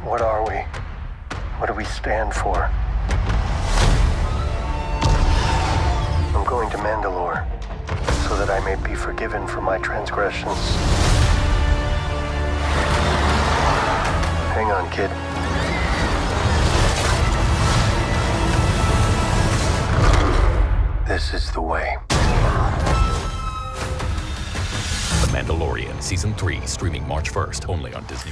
What are we? What do we stand for? I'm going to Mandalore so that I may be forgiven for my transgressions. Hang on, kid. This is the way. The Mandalorian Season 3, streaming March 1st, only on Disney+.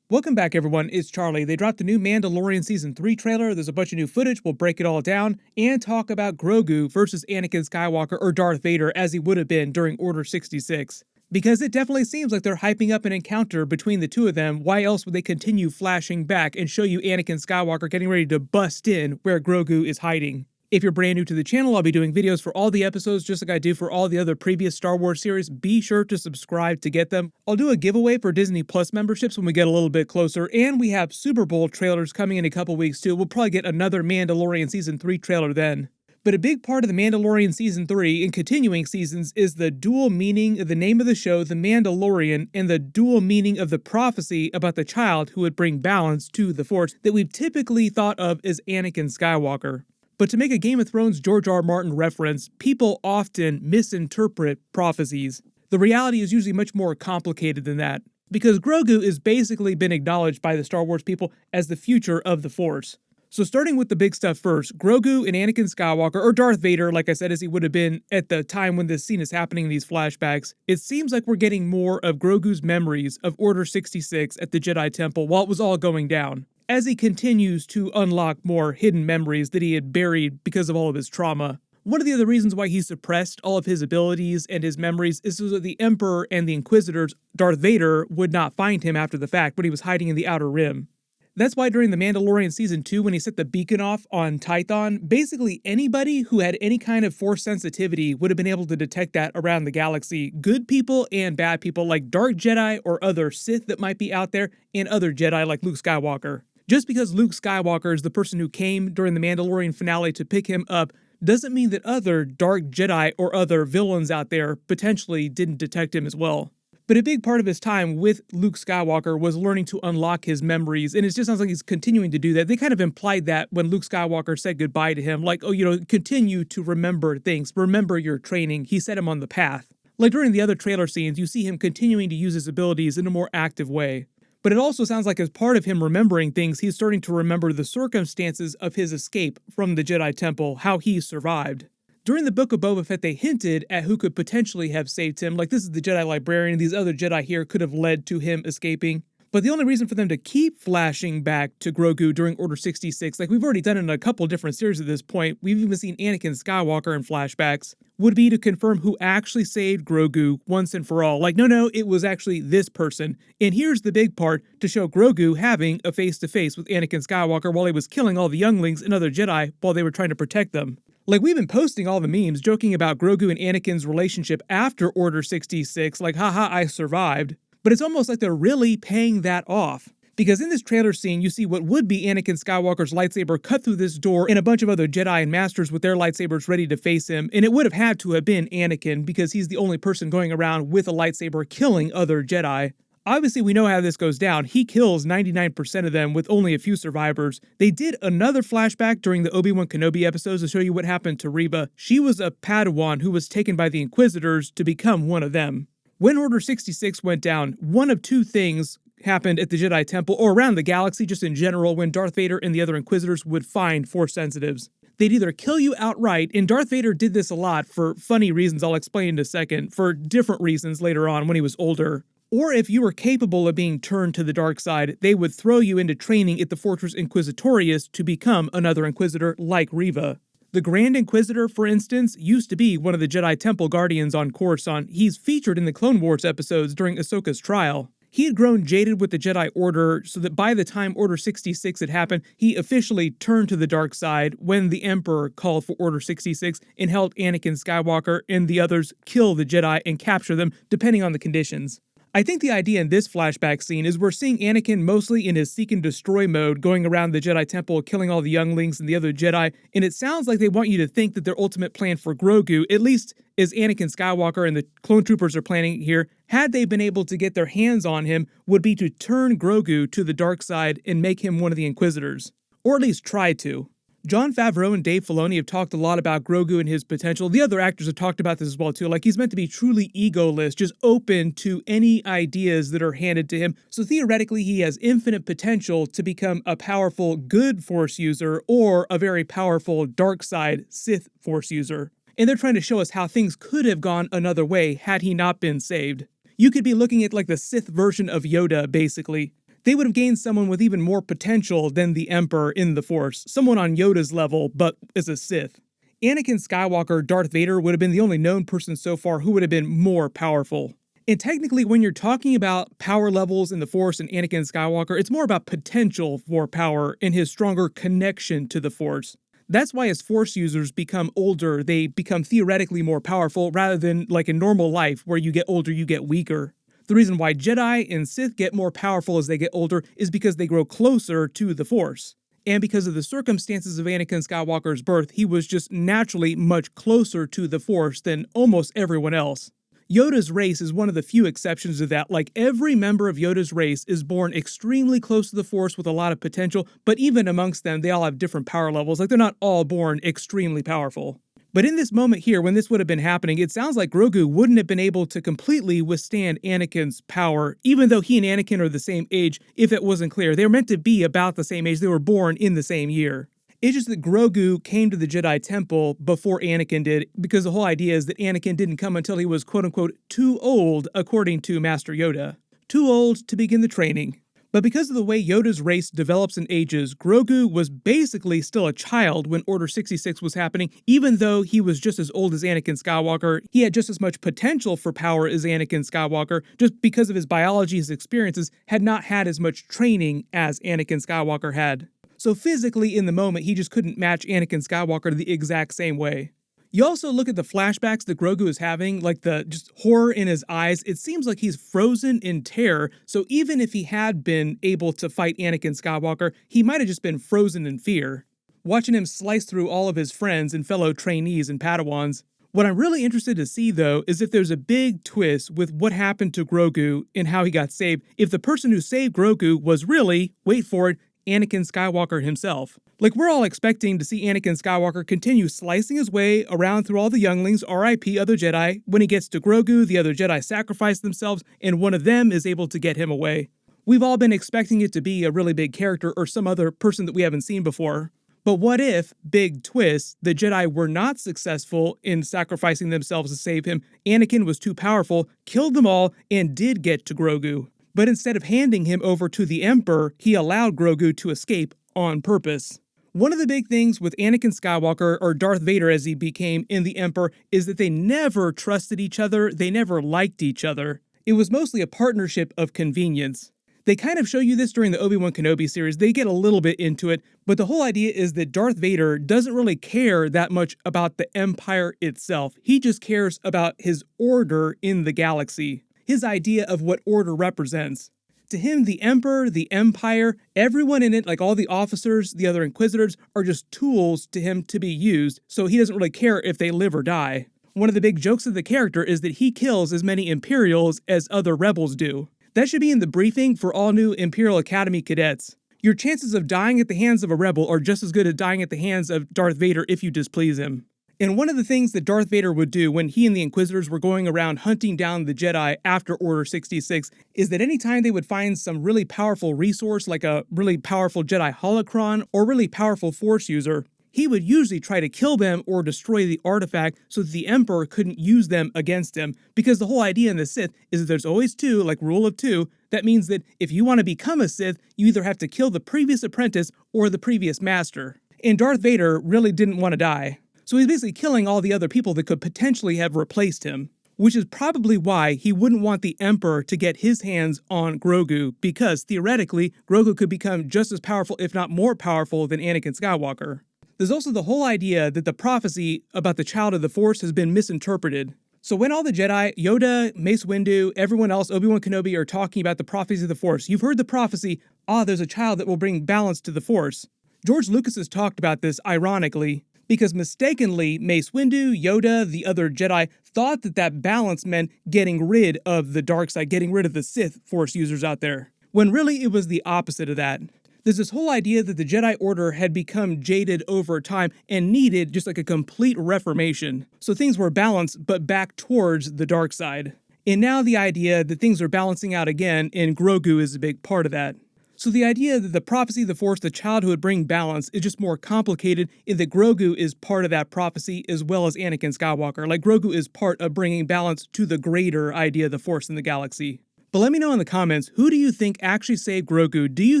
Welcome back, everyone. It's Charlie. They dropped the new Mandalorian Season 3 trailer. There's a bunch of new footage. We'll break it all down and talk about Grogu versus Anakin Skywalker or Darth Vader as he would have been during Order 66. Because it definitely seems like they're hyping up an encounter between the two of them. Why else would they continue flashing back and show you Anakin Skywalker getting ready to bust in where Grogu is hiding? If you're brand new to the channel, I'll be doing videos for all the episodes just like I do for all the other previous Star Wars series. Be sure to subscribe to get them. I'll do a giveaway for Disney Plus memberships when we get a little bit closer, and we have Super Bowl trailers coming in a couple weeks too. We'll probably get another Mandalorian Season 3 trailer then. But a big part of the Mandalorian Season 3 and continuing seasons is the dual meaning of the name of the show, The Mandalorian, and the dual meaning of the prophecy about the child who would bring balance to the Force that we've typically thought of as Anakin Skywalker. But to make a Game of Thrones George R. R. Martin reference, people often misinterpret prophecies. The reality is usually much more complicated than that, because Grogu has basically been acknowledged by the Star Wars people as the future of the Force. So starting with the big stuff first, Grogu and Anakin Skywalker, or Darth Vader, like I said, as he would have been at the time when this scene is happening in these flashbacks, it seems like we're getting more of Grogu's memories of Order 66 at the Jedi Temple while it was all going down, as he continues to unlock more hidden memories that he had buried because of all of his trauma. One of the other reasons why he suppressed all of his abilities and his memories is so that the Emperor and the Inquisitors, Darth Vader, would not find him after the fact when he was hiding in the Outer Rim. That's why during The Mandalorian Season 2, when he set the beacon off on Tython, basically anybody who had any kind of Force sensitivity would have been able to detect that around the galaxy. Good people and bad people like Dark Jedi or other Sith that might be out there, and other Jedi like Luke Skywalker. Just because Luke Skywalker is the person who came during the Mandalorian finale to pick him up doesn't mean that other Dark Jedi or other villains out there potentially didn't detect him as well. But a big part of his time with Luke Skywalker was learning to unlock his memories, and it just sounds like he's continuing to do that. They kind of implied that when Luke Skywalker said goodbye to him, like, oh, continue to remember things, remember your training. He set him on the path. Like during the other trailer scenes, you see him continuing to use his abilities in a more active way. But it also sounds like as part of him remembering things, he's starting to remember the circumstances of his escape from the Jedi Temple, how he survived. During the Book of Boba Fett, they hinted at who could potentially have saved him, like this is the Jedi Librarian, these other Jedi here could have led to him escaping. But the only reason for them to keep flashing back to Grogu during Order 66, like we've already done in a couple different series at this point, we've even seen Anakin Skywalker in flashbacks, would be to confirm who actually saved Grogu once and for all. Like, no, it was actually this person. And here's the big part, to show Grogu having a face-to-face with Anakin Skywalker while he was killing all the younglings and other Jedi while they were trying to protect them. Like, we've been posting all the memes joking about Grogu and Anakin's relationship after Order 66, like, haha, I survived. But it's almost like they're really paying that off. Because in this trailer scene, you see what would be Anakin Skywalker's lightsaber cut through this door and a bunch of other Jedi and Masters with their lightsabers ready to face him. And it would have had to have been Anakin because he's the only person going around with a lightsaber killing other Jedi. Obviously, we know how this goes down. He kills 99% of them with only a few survivors. They did another flashback during the Obi-Wan Kenobi episodes to show you what happened to Reva. She was a Padawan who was taken by the Inquisitors to become one of them. When Order 66 went down, one of two things happened at the Jedi Temple or around the galaxy just in general when Darth Vader and the other Inquisitors would find Force sensitives. They'd either kill you outright, and Darth Vader did this a lot for funny reasons I'll explain in a second, for different reasons later on when he was older. Or if you were capable of being turned to the dark side, they would throw you into training at the Fortress Inquisitorius to become another Inquisitor like Reva. The Grand Inquisitor, for instance, used to be one of the Jedi Temple Guardians on Coruscant. He's featured in the Clone Wars episodes during Ahsoka's trial. He had grown jaded with the Jedi Order so that by the time Order 66 had happened, he officially turned to the dark side when the Emperor called for Order 66 and helped Anakin Skywalker and the others kill the Jedi and capture them, depending on the conditions. I think the idea in this flashback scene is we're seeing Anakin mostly in his seek and destroy mode, going around the Jedi Temple, killing all the younglings and the other Jedi, and it sounds like they want you to think that their ultimate plan for Grogu, at least as Anakin Skywalker and the clone troopers are planning here, had they been able to get their hands on him, would be to turn Grogu to the dark side and make him one of the Inquisitors. Or at least try to. Jon Favreau and Dave Filoni have talked a lot about Grogu and his potential. The other actors have talked about this as well too. Like, he's meant to be truly egoless, just open to any ideas that are handed to him. So theoretically, he has infinite potential to become a powerful good Force user or a very powerful dark side Sith Force user. And they're trying to show us how things could have gone another way had he not been saved. You could be looking at like the Sith version of Yoda, basically. They would have gained someone with even more potential than the Emperor in the Force, someone on Yoda's level, but as a Sith. Anakin Skywalker, Darth Vader, would have been the only known person so far who would have been more powerful. And technically, when you're talking about power levels in the Force and Anakin Skywalker, it's more about potential for power and his stronger connection to the Force. That's why as Force users become older, they become theoretically more powerful rather than like in normal life where you get older, you get weaker. The reason why Jedi and Sith get more powerful as they get older is because they grow closer to the Force. And because of the circumstances of Anakin Skywalker's birth, he was just naturally much closer to the Force than almost everyone else. Yoda's race is one of the few exceptions to that. Like, every member of Yoda's race is born extremely close to the Force with a lot of potential, but even amongst them, they all have different power levels. Like, they're not all born extremely powerful. But in this moment here, when this would have been happening, it sounds like Grogu wouldn't have been able to completely withstand Anakin's power, even though he and Anakin are the same age, if it wasn't clear. They were meant to be about the same age. They were born in the same year. It's just that Grogu came to the Jedi Temple before Anakin did, because the whole idea is that Anakin didn't come until he was quote-unquote too old, according to Master Yoda. Too old to begin the training. But because of the way Yoda's race develops and ages, Grogu was basically still a child when Order 66 was happening. Even though he was just as old as Anakin Skywalker, he had just as much potential for power as Anakin Skywalker, just because of his biology, his experiences, had not had as much training as Anakin Skywalker had. So physically, in the moment, he just couldn't match Anakin Skywalker the exact same way. You also look at the flashbacks that Grogu is having, like the just horror in his eyes. It seems like he's frozen in terror, so even if he had been able to fight Anakin Skywalker, he might have just been frozen in fear. Watching him slice through all of his friends and fellow trainees and Padawans. What I'm really interested to see, though, is if there's a big twist with what happened to Grogu and how he got saved, if the person who saved Grogu was really, wait for it, Anakin Skywalker himself. Like, we're all expecting to see Anakin Skywalker continue slicing his way around through all the younglings, RIP other Jedi. When he gets to Grogu, the other Jedi sacrifice themselves, and one of them is able to get him away. We've all been expecting it to be a really big character or some other person that we haven't seen before. But what if, big twist, the Jedi were not successful in sacrificing themselves to save him, Anakin was too powerful, killed them all, and did get to Grogu. But instead of handing him over to the Emperor, he allowed Grogu to escape on purpose. One of the big things with Anakin Skywalker, or Darth Vader as he became, in the Emperor, is that they never trusted each other, they never liked each other. It was mostly a partnership of convenience. They kind of show you this during the Obi-Wan Kenobi series, they get a little bit into it, but the whole idea is that Darth Vader doesn't really care that much about the Empire itself. He just cares about his order in the galaxy. His idea of what order represents. To him, the Emperor, the Empire, everyone in it, like all the officers, the other Inquisitors, are just tools to him to be used, so he doesn't really care if they live or die. One of the big jokes of the character is that he kills as many Imperials as other rebels do. That should be in the briefing for all new Imperial Academy cadets. Your chances of dying at the hands of a rebel are just as good as dying at the hands of Darth Vader if you displease him. And one of the things that Darth Vader would do when he and the Inquisitors were going around hunting down the Jedi after Order 66 is that anytime they would find some really powerful resource, like a really powerful Jedi holocron or really powerful Force user, he would usually try to kill them or destroy the artifact so that the Emperor couldn't use them against him. Because the whole idea in the Sith is that there's always two, like rule of two. That means that if you want to become a Sith, you either have to kill the previous apprentice or the previous master. And Darth Vader really didn't want to die. So he's basically killing all the other people that could potentially have replaced him, which is probably why he wouldn't want the Emperor to get his hands on Grogu, because theoretically, Grogu could become just as powerful, if not more powerful, than Anakin Skywalker. There's also the whole idea that the prophecy about the Child of the Force has been misinterpreted. So when all the Jedi, Yoda, Mace Windu, everyone else, Obi-Wan Kenobi are talking about the prophecy of the Force, you've heard the prophecy, there's a child that will bring balance to the Force. George Lucas has talked about this ironically, because mistakenly, Mace Windu, Yoda, the other Jedi, thought that balance meant getting rid of the dark side, getting rid of the Sith Force users out there, when really it was the opposite of that. There's this whole idea that the Jedi Order had become jaded over time and needed just like a complete reformation. So things were balanced, but back towards the dark side. And now the idea that things are balancing out again, and Grogu is a big part of that. So the idea that the prophecy of the Force, the child who would bring balance, is just more complicated in that Grogu is part of that prophecy as well as Anakin Skywalker. Like Grogu is part of bringing balance to the greater idea of the Force in the galaxy. But let me know in the comments, who do you think actually saved Grogu? Do you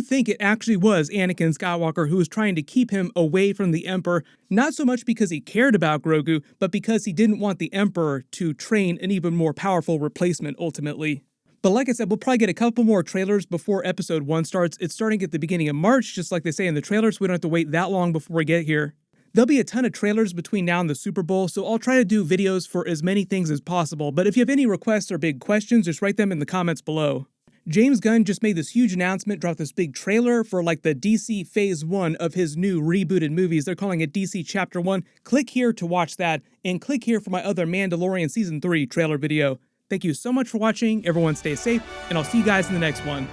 think it actually was Anakin Skywalker who was trying to keep him away from the Emperor, not so much because he cared about Grogu, but because he didn't want the Emperor to train an even more powerful replacement ultimately? But like I said, we'll probably get a couple more trailers before episode 1 starts. It's starting at the beginning of March, just like they say in the trailers, so we don't have to wait that long before we get here. There'll be a ton of trailers between now and the Super Bowl, so I'll try to do videos for as many things as possible, but if you have any requests or big questions, just write them in the comments below. James Gunn just made this huge announcement, dropped this big trailer for like the DC Phase 1 of his new rebooted movies. They're calling it DC Chapter 1. Click here to watch that, and click here for my other Mandalorian Season 3 trailer video. Thank you so much for watching, everyone stay safe, and I'll see you guys in the next one.